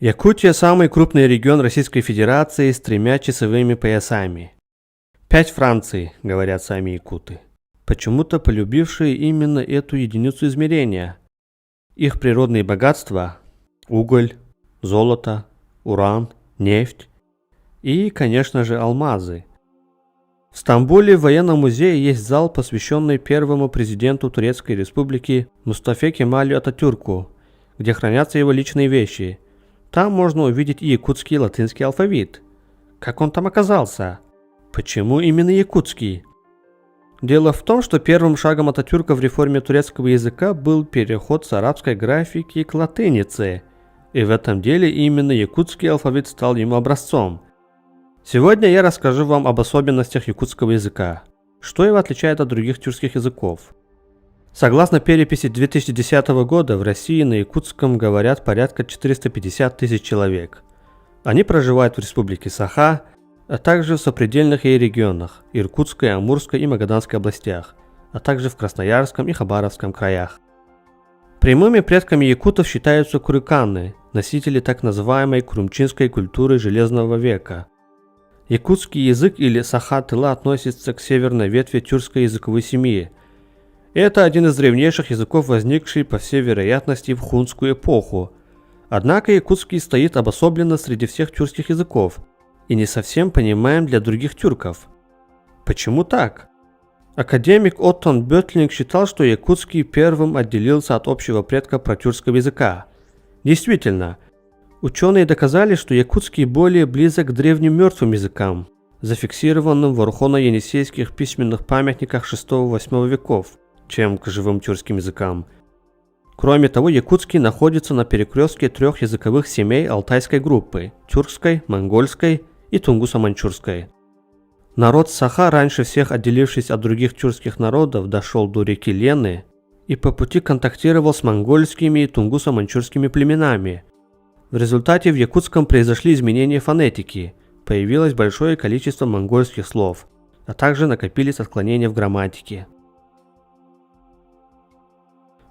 Якутия – самый крупный регион Российской Федерации с 3 часовыми поясами. 5 Франций, говорят сами якуты, почему-то полюбившие именно эту единицу измерения. Их природные богатства – уголь, золото, уран, нефть и, конечно же, алмазы. В Стамбуле в военном музее есть зал, посвященный первому президенту Турецкой Республики Мустафе Кемалю Ататюрку, где хранятся его личные вещи. Там можно увидеть и якутский латинский алфавит. Как он там оказался? Почему именно якутский? Дело в том, что первым шагом Ататюрка в реформе турецкого языка был переход с арабской графики к латинице, и в этом деле именно якутский алфавит стал ему образцом. Сегодня я расскажу вам об особенностях якутского языка, что его отличает от других тюркских языков. Согласно переписи 2010 года, в России на якутском говорят порядка 450 тысяч человек. Они проживают в республике Саха, а также в сопредельных ей регионах – Иркутской, Амурской и Магаданской областях, а также в Красноярском и Хабаровском краях. Прямыми предками якутов считаются курыканы, носители так называемой курумчинской культуры Железного века. Якутский язык или саха-тыла относится к северной ветви тюркской языковой семьи. Это один из древнейших языков, возникший, по всей вероятности, в хунскую эпоху. Однако якутский стоит обособленно среди всех тюркских языков и не совсем понимаем для других тюрков. Почему так? Академик Оттон Бётлинг считал, что якутский первым отделился от общего предка протюркского языка. Действительно, ученые доказали, что якутский более близок к древним мертвым языкам, зафиксированным в архоно-енисейских письменных памятниках VI-VIII веков, чем к живым тюркским языкам. Кроме того, якутский находится на перекрестке 3 языковых семей алтайской группы – тюркской, монгольской и тунгусо-маньчжурской. Народ Саха, раньше всех отделившись от других тюркских народов, дошел до реки Лены и по пути контактировал с монгольскими и тунгусо-маньчжурскими племенами. В результате в якутском произошли изменения фонетики, появилось большое количество монгольских слов, а также накопились отклонения в грамматике.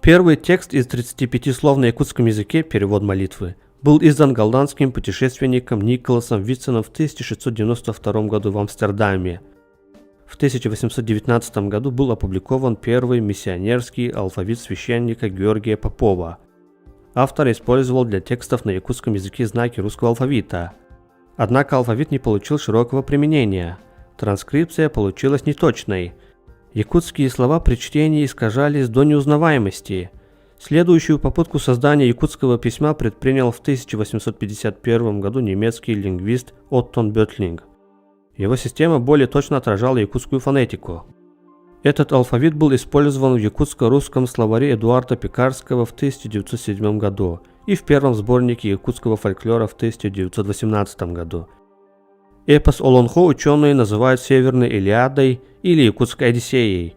Первый текст из 35 слов на якутском языке, перевод молитвы, был издан голландским путешественником Николасом Витсеном в 1692 году в Амстердаме. В 1819 году был опубликован первый миссионерский алфавит священника Георгия Попова. Автор использовал для текстов на якутском языке знаки русского алфавита. Однако алфавит не получил широкого применения. Транскрипция получилась неточной. Якутские слова при чтении искажались до неузнаваемости. Следующую попытку создания якутского письма предпринял в 1851 году немецкий лингвист Оттон Бётлинг. Его система более точно отражала якутскую фонетику. Этот алфавит был использован в якутско-русском словаре Эдуарда Пекарского в 1907 году и в первом сборнике якутского фольклора в 1918 году. Эпос Олонхо ученые называют Северной Илиадой или Якутской Одиссеей.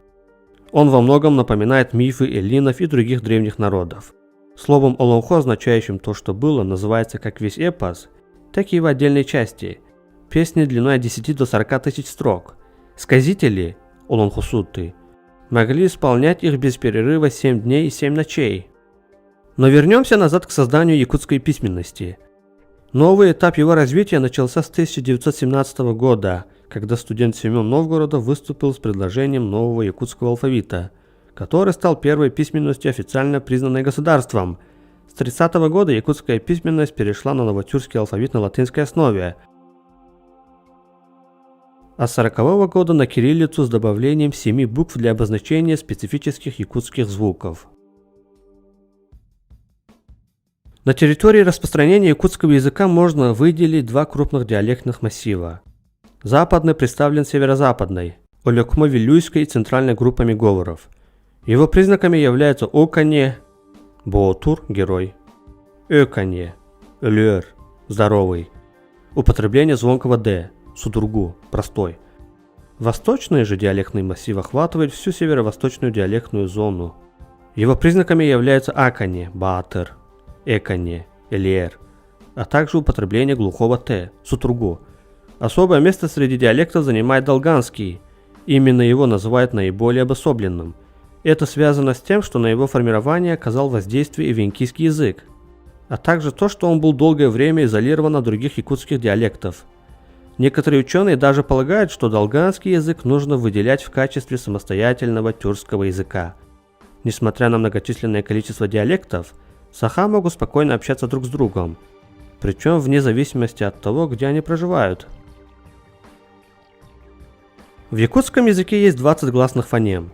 Он во многом напоминает мифы эллинов и других древних народов. Словом Олонхо, означающим то, что было, называется как весь эпос, так и его отдельные части. Песни длиной от 10 до 40 тысяч строк. Сказители, Олонхосутты, могли исполнять их без перерыва 7 дней и 7 ночей. Но вернемся назад к созданию якутской письменности. Новый этап его развития начался с 1917 года, когда студент Семен Новгородов выступил с предложением нового якутского алфавита, который стал первой письменностью, официально признанной государством. С 30 года якутская письменность перешла на новотюркский алфавит на латинской основе, а с 40 года на кириллицу с добавлением 7 букв для обозначения специфических якутских звуков. На территории распространения якутского языка можно выделить 2 крупных диалектных массива. Западный представлен северо-западной, Олёкмо-Вилюйской и центральной группами говоров. Его признаками являются оканье, боотур – герой, öканье, лёр – здоровый, употребление звонкого «д», судургу – простой. Восточный же диалектный массив охватывает всю северо-восточную диалектную зону. Его признаками являются аканье, баатыр, эканье, элиэр, а также употребление глухого «т», сутургу. Особое место среди диалектов занимает долганский, именно его называют наиболее обособленным. Это связано с тем, что на его формирование оказал воздействие и венкийский язык. а также то, что он был долгое время изолирован от других якутских диалектов. Некоторые ученые даже полагают, что долганский язык нужно выделять в качестве самостоятельного тюркского языка. Несмотря на многочисленное количество диалектов, саха могут спокойно общаться друг с другом, причем вне зависимости от того, где они проживают. В якутском языке есть 20 гласных фонем.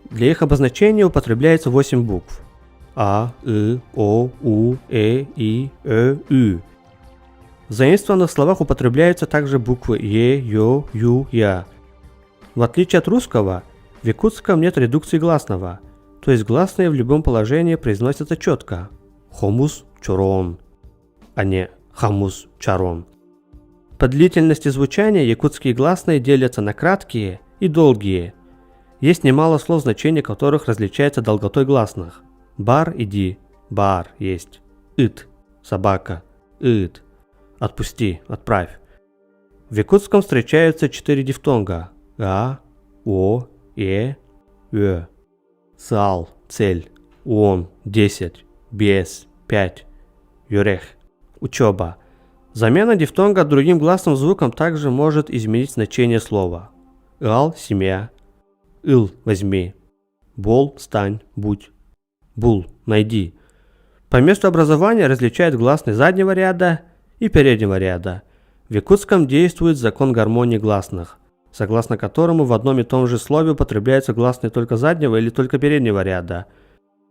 Для их обозначения употребляется 8 букв. А, И, О, У, И, Ü. В заимствованных словах употребляются также буквы Е, Ё, Ю, Я. В отличие от русского, в якутском нет редукции гласного, то есть гласные в любом положении произносятся четко. Хомус, чорон, а не хамус, чарон. По длительности звучания якутские гласные делятся на краткие и долгие. Есть немало слов, значения которых различается долготой гласных. Бар – иди, бар – есть. Ит – собака, ит. Отпусти, отправь. В якутском встречаются 4 дифтонга. А, О, Ö. Сал, цель. Он, 10. Без, 5. Юрех, учеба. Замена дифтонга другим гласным звуком также может изменить значение слова. Ал, семья. Ил, возьми. Бол, стань, будь. Бул, найди. По месту образования различают гласные заднего ряда и переднего ряда. В якутском действует закон гармонии гласных, согласно которому в одном и том же слове употребляются гласные только заднего или только переднего ряда.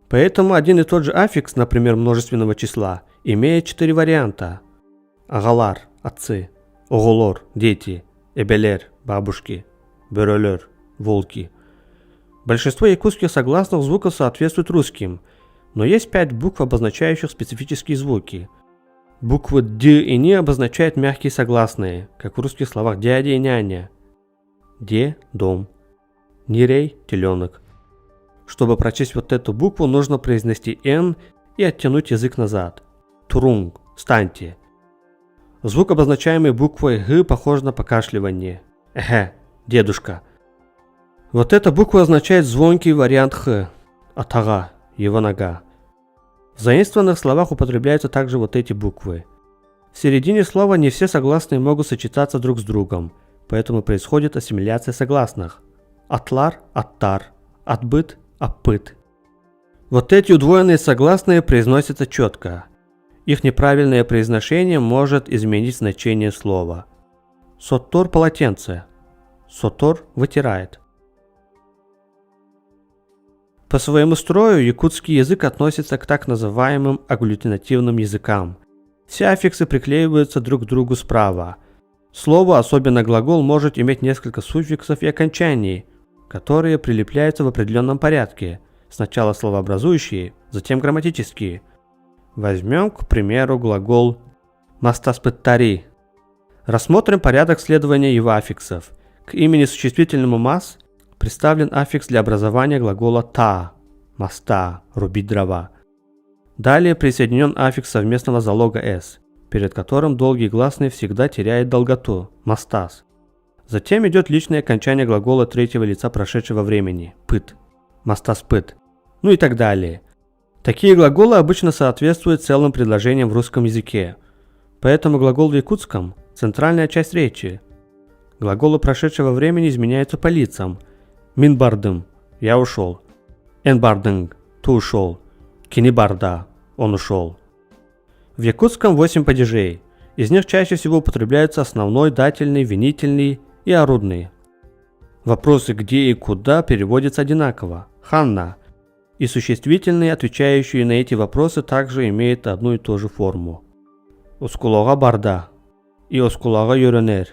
Поэтому один и тот же аффикс, например, множественного числа, имеет 4 варианта. Агалар – отцы, оголор – дети, эбелер – бабушки, бөрөлөр – волки. Большинство якутских согласных звуков соответствуют русским, но есть 5 букв, обозначающих специфические звуки. Буквы «д» и «ни» обозначают мягкие согласные, как в русских словах «дядя» и «няня». «Де» – дом, «нирей» – теленок. Чтобы прочесть вот эту букву, нужно произнести «н» и оттянуть язык назад. Турунг – встаньте. Звук, обозначаемый буквой «г», похож на покашливание. Эхе – дедушка. Вот эта буква означает звонкий вариант «х», атага – его нога. В заимствованных словах употребляются также вот эти буквы. В середине слова не все согласные могут сочетаться друг с другом, поэтому происходит ассимиляция согласных. Атлар – аттар, отбыт – аппыт. Вот эти удвоенные согласные произносятся четко. Их неправильное произношение может изменить значение слова. Соттор – полотенце. Сотор – вытирает. По своему строю якутский язык относится к так называемым агглютинативным языкам. Все аффиксы приклеиваются друг к другу справа. Слово, особенно глагол, может иметь несколько суффиксов и окончаний, которые прилепляются в определенном порядке. Сначала словообразующие, затем грамматические. Возьмем, к примеру, глагол «мастаспыттари». Рассмотрим порядок следования его аффиксов. К имени существительному «мас» представлен аффикс для образования глагола «та» – «маста», «рубить дрова». Далее присоединен аффикс совместного залога «с», перед которым долгий гласный всегда теряет долготу – «мастас». Затем идет личное окончание глагола третьего лица прошедшего времени – «пыт», «мастаспыт», ну и так далее. Такие глаголы обычно соответствуют целым предложениям в русском языке. Поэтому глагол в якутском – центральная часть речи. Глаголы прошедшего времени изменяются по лицам. Минбардым – я ушел. Энбардынг – ты ушел. Кинибарда – он ушел. В якутском 8 падежей. Из них чаще всего употребляются основной, дательный, винительный и орудный. Вопросы «где» и «куда» переводятся одинаково – «ханна». И существительные, отвечающие на эти вопросы, также имеют одну и ту же форму. Ускулога барда и оскулага юренер.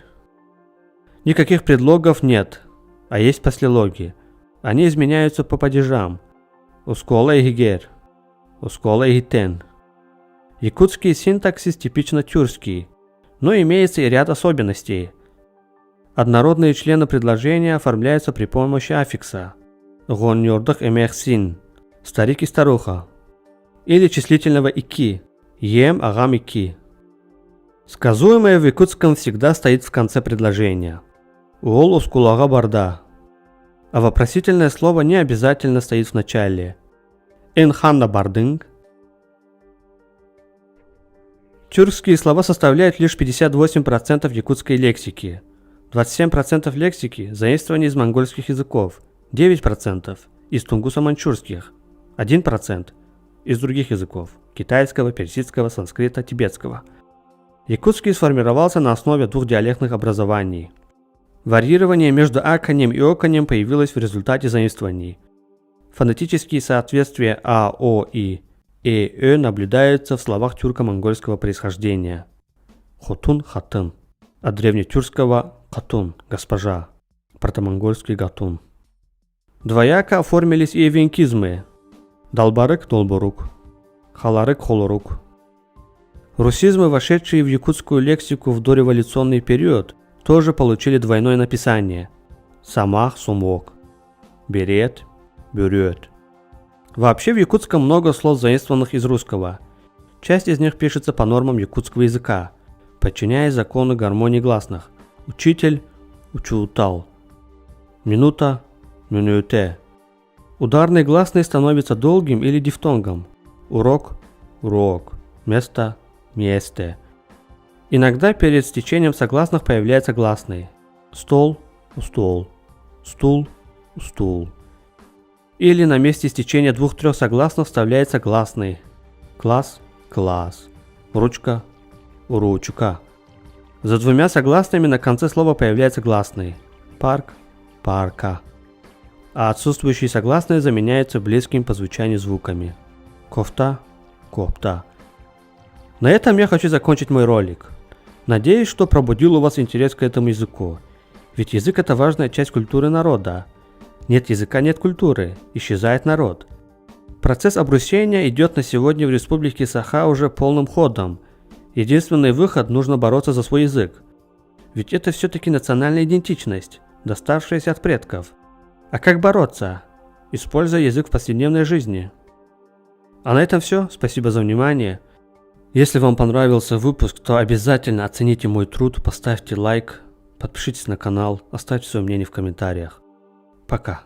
Никаких предлогов нет, а есть послелоги. Они изменяются по падежам. Ускола и гигер, ускола и гитен. Якутский синтаксис типично тюркский, но имеется и ряд особенностей. Однородные члены предложения оформляются при помощи аффикса. Гоньордах эмехсин, старик и старуха. Или числительного ики, ем агам ики. Сказуемое в якутском всегда стоит в конце предложения. Уол ускулага барда. А вопросительное слово не обязательно стоит в начале. Энханна бардынг. Тюркские слова составляют лишь 58% якутской лексики. 27% лексики заимствованы из монгольских языков, 9% из тунгусо-маньчжурских, 1% из других языков – китайского, персидского, санскрита, тибетского. Якутский сформировался на основе двух диалектных образований. Варьирование между аканьем и оканьем появилось в результате заимствований. Фонетические соответствия а, о и э наблюдаются в словах тюрко-монгольского происхождения. Хотун – хатын, от древнетюркского катун – госпожа, протомонгольский гатун. Двояко оформились и эвенкизмы – долбарык – долборук, халарык – холорук. Русизмы, вошедшие в якутскую лексику в дореволюционный период, тоже получили двойное написание – самах – сумок, берет – бюрет. Вообще в якутском много слов, заимствованных из русского. Часть из них пишется по нормам якутского языка, подчиняясь закону гармонии гласных. Учитель – учутал, минута – минуте. Ударный гласный становится долгим или дифтонгом. Урок – урок, место – месте. Иногда перед стечением согласных появляется гласный. Стол – устол, стул – устул. Или на месте стечения двух-трех согласных вставляется гласный. Класс – класс, ручка – ручка. За двумя согласными на конце слова появляется гласный. Парк – парка. А отсутствующие согласные заменяются близкими по звучанию звуками. Кофта – копта. На этом я хочу закончить мой ролик. Надеюсь, что пробудил у вас интерес к этому языку. Ведь язык – это важная часть культуры народа. Нет языка – нет культуры, исчезает народ. Процесс обрусения идет на сегодня в Республике Саха уже полным ходом. Единственный выход – нужно бороться за свой язык. Ведь это все-таки национальная идентичность, доставшаяся от предков. А как бороться? Используя язык в повседневной жизни. А на этом все. Спасибо за внимание. Если вам понравился выпуск, то обязательно оцените мой труд, поставьте лайк, подпишитесь на канал, оставьте свое мнение в комментариях. Пока.